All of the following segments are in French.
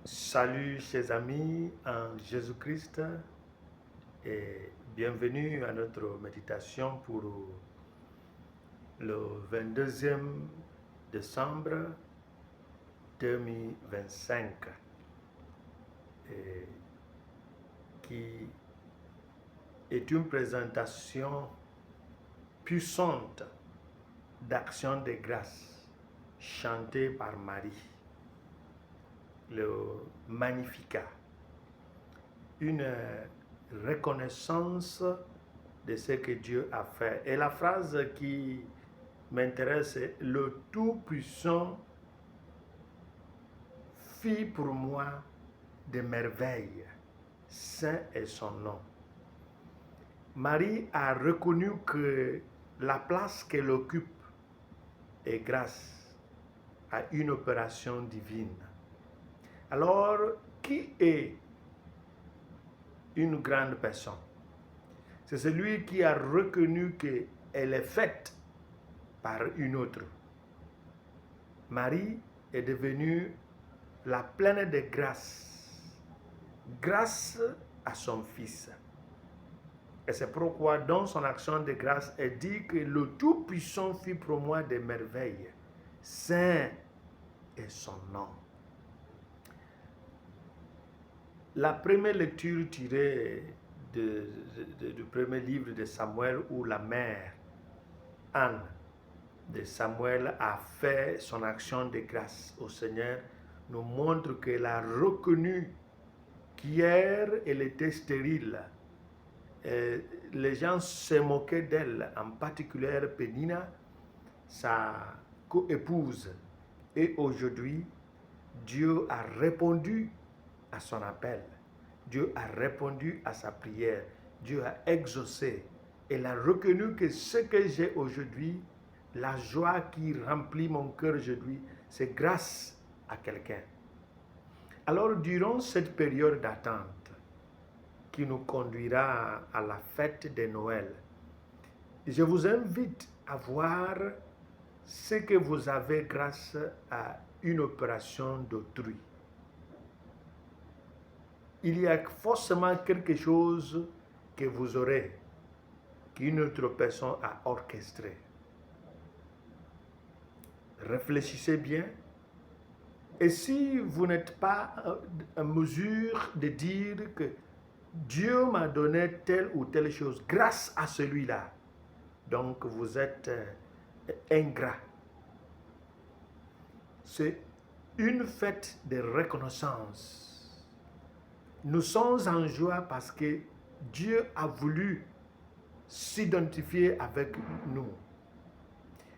Salut chers amis en Jésus-Christ et bienvenue à notre méditation pour le 22e décembre 2025 et qui est une présentation puissante d'action de grâce chantée par Marie. Le Magnificat, une reconnaissance de ce que Dieu a fait. Et la phrase qui m'intéresse est « Le Tout-Puissant fit pour moi des merveilles, saint est son nom ». Marie a reconnu que la place qu'elle occupe est grâce à une opération divine. Alors, qui est une grande personne? C'est celui qui a reconnu qu'elle est faite par une autre. Marie est devenue la pleine de grâce, grâce à son Fils. Et c'est pourquoi dans son action de grâce, elle dit que le Tout-Puissant fit pour moi des merveilles. Saint est son nom. La première lecture tirée du premier livre de Samuel, où la mère Anne de Samuel a fait son action de grâce au Seigneur, nous montre qu'elle a reconnu qu'hier elle était stérile. Et les gens se moquaient d'elle, en particulier Pénina, sa co-épouse. Et aujourd'hui, Dieu a répondu à son appel. Dieu a répondu à sa prière. Dieu a exaucé. Elle a reconnu que ce que j'ai aujourd'hui, la joie qui remplit mon cœur aujourd'hui, c'est grâce à quelqu'un. Alors, durant cette période d'attente qui nous conduira à la fête de Noël, je vous invite à voir ce que vous avez grâce à une opération d'autrui. Il y a forcément quelque chose que vous aurez, qu'une autre personne a orchestré. Réfléchissez bien. Et si vous n'êtes pas en mesure de dire que Dieu m'a donné telle ou telle chose grâce à celui-là, donc vous êtes ingrat. C'est une fête de reconnaissance. Nous sommes en joie parce que Dieu a voulu s'identifier avec nous.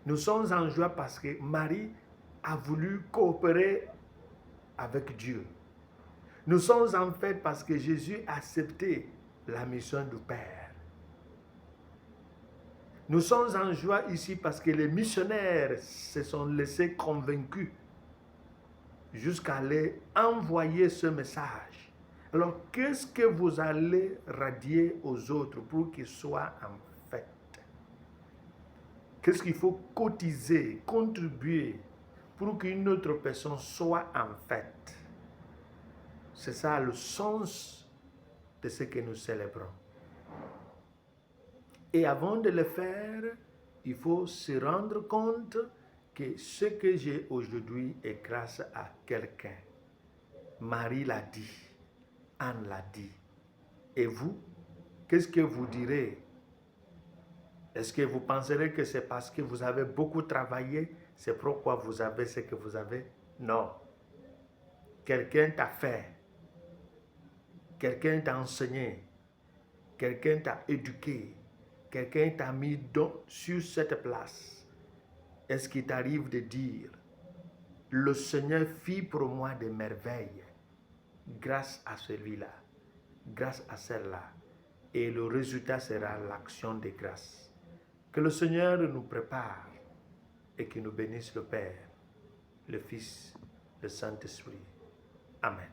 Nous sommes en joie parce que Marie a voulu coopérer avec Dieu. Nous sommes en fête parce que Jésus a accepté la mission du Père. Nous sommes en joie ici parce que les missionnaires se sont laissés convaincus jusqu'à aller envoyer ce message. Alors, qu'est-ce que vous allez radier aux autres pour qu'ils soient en fête? Qu'est-ce qu'il faut cotiser, contribuer pour qu'une autre personne soit en fête? C'est ça le sens de ce que nous célébrons. Et avant de le faire, il faut se rendre compte que ce que j'ai aujourd'hui est grâce à quelqu'un. Marie l'a dit, Anne l'a dit. Et vous, qu'est-ce que vous direz? Est-ce que vous penserez que c'est parce que vous avez beaucoup travaillé, c'est pourquoi vous avez ce que vous avez? Non. Quelqu'un t'a fait. Quelqu'un t'a enseigné. Quelqu'un t'a éduqué. Quelqu'un t'a mis sur cette place. Est-ce qu'il t'arrive de dire, le Seigneur fit pour moi des merveilles grâce à celui-là, grâce à celle-là. Et le résultat sera l'action de grâce. Que le Seigneur nous prépare et qu'il nous bénisse le Père, le Fils, le Saint-Esprit. Amen.